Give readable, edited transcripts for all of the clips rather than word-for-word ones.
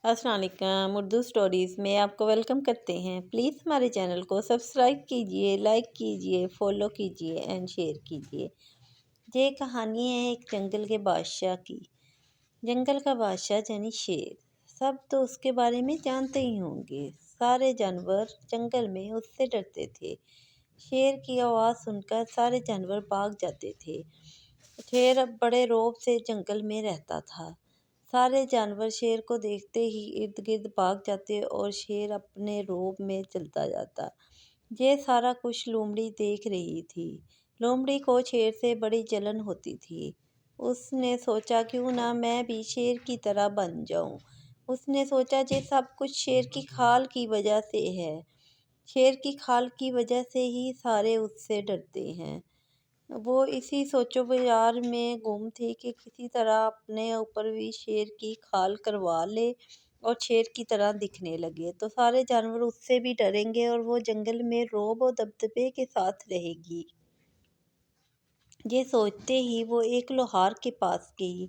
السلام علیکم، اردو سٹوریز میں آپ کو ویلکم کرتے ہیں۔ پلیز ہمارے چینل کو سبسکرائب کیجئے، لائک کیجئے، فالو کیجئے اینڈ شیئر کیجئے۔ یہ کہانی ہے ایک جنگل کے بادشاہ کی۔ جنگل کا بادشاہ یعنی شیر۔ سب تو اس کے بارے میں جانتے ہی ہوں گے۔ سارے جانور جنگل میں اس سے ڈرتے تھے۔ شیر کی آواز سن کر سارے جانور بھاگ جاتے تھے۔ شیر اب بڑے رعب سے جنگل میں رہتا تھا۔ سارے جانور شیر کو دیکھتے ہی ارد گرد بھاگ جاتے اور شیر اپنے رعب میں چلتا جاتا۔ یہ سارا کچھ لومڑی دیکھ رہی تھی۔ لومڑی کو شیر سے بڑی جلن ہوتی تھی۔ اس نے سوچا کیوں نہ میں بھی شیر کی طرح بن جاؤں۔ اس نے سوچا یہ سب کچھ شیر کی کھال کی وجہ سے ہے۔ شیر کی کھال کی وجہ سے ہی سارے اس سے ڈرتے ہیں۔ وہ اسی سوچ و بچار میں گم تھی کہ کسی طرح اپنے اوپر بھی شیر کی کھال کروا لے اور شیر کی طرح دکھنے لگے تو سارے جانور اس سے بھی ڈریں گے اور وہ جنگل میں رعب و دبدبے کے ساتھ رہے گی۔ یہ سوچتے ہی وہ ایک لوہار کے پاس گئی۔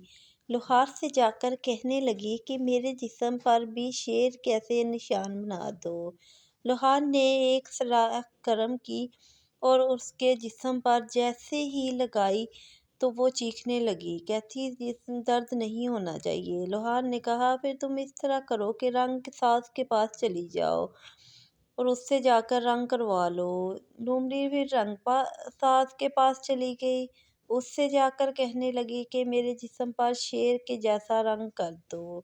لوہار سے جا کر کہنے لگی کہ میرے جسم پر بھی شیر کیسے نشان بنا دو۔ لوہار نے ایک سلاخ گرم کی اور اس کے جسم پر جیسے ہی لگائی تو وہ چیخنے لگی، کہتی جسم درد نہیں ہونا چاہیے۔ لوہار نے کہا پھر تم اس طرح کرو کہ رنگ ساز کے پاس چلی جاؤ اور اس سے جا کر رنگ کروا لو۔ لومڑی پھر رنگ ساز کے پاس چلی گئی۔ اس سے جا کر کہنے لگی کہ میرے جسم پر شیر کے جیسا رنگ کر دو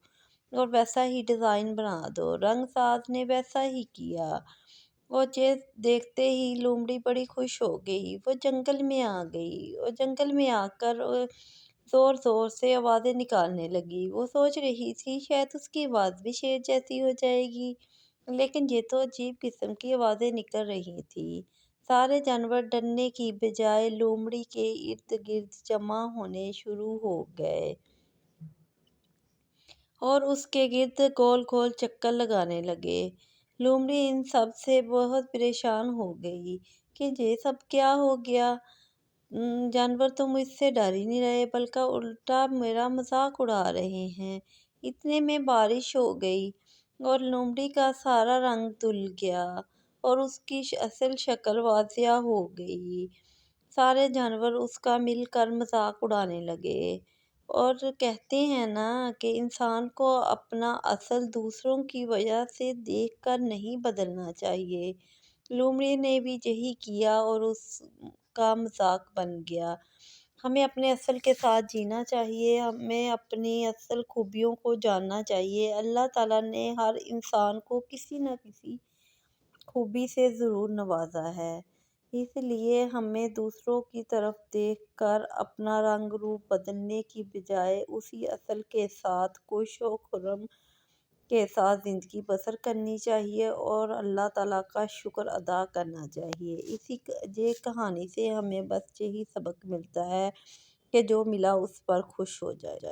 اور ویسا ہی ڈیزائن بنا دو۔ رنگ ساز نے ویسا ہی کیا اور یہ دیکھتے ہی لومڑی بڑی خوش ہو گئی۔ وہ جنگل میں آ گئی اور جنگل میں آ کر زور زور سے آوازیں نکالنے لگی۔ وہ سوچ رہی تھی شاید اس کی آواز بھی شیر جیسی ہو جائے گی، لیکن یہ تو عجیب قسم کی آوازیں نکل رہی تھیں۔ سارے جانور ڈرنے کی بجائے لومڑی کے ارد گرد جمع ہونے شروع ہو گئے اور اس کے گرد گول گول چکر لگانے لگے۔ لومڑی ان سب سے بہت پریشان ہو گئی کہ یہ سب کیا ہو گیا۔ جانور تو مجھ سے ڈر ہی نہیں رہے بلکہ الٹا میرا مذاق اڑا رہے ہیں۔ اتنے میں بارش ہو گئی اور لومڑی کا سارا رنگ دھل گیا اور اس کی اصل شکل واضح ہو گئی۔ سارے جانور اس کا مل کر مذاق اڑانے لگے اور کہتے ہیں نا کہ انسان کو اپنا اصل دوسروں کی وجہ سے دیکھ کر نہیں بدلنا چاہیے۔ لومڑی نے بھی یہی کیا اور اس کا مذاق بن گیا۔ ہمیں اپنے اصل کے ساتھ جینا چاہیے، ہمیں اپنی اصل خوبیوں کو جاننا چاہیے۔ اللہ تعالیٰ نے ہر انسان کو کسی نہ کسی خوبی سے ضرور نوازا ہے، اس لیے ہمیں دوسروں کی طرف دیکھ کر اپنا رنگ روپ بدلنے کی بجائے اسی اصل کے ساتھ خوش و خرم کے ساتھ زندگی بسر کرنی چاہیے اور اللہ تعالیٰ کا شکر ادا کرنا چاہیے۔ یہ کہانی سے ہمیں بس یہی سبق ملتا ہے کہ جو ملا اس پر خوش ہو جائے۔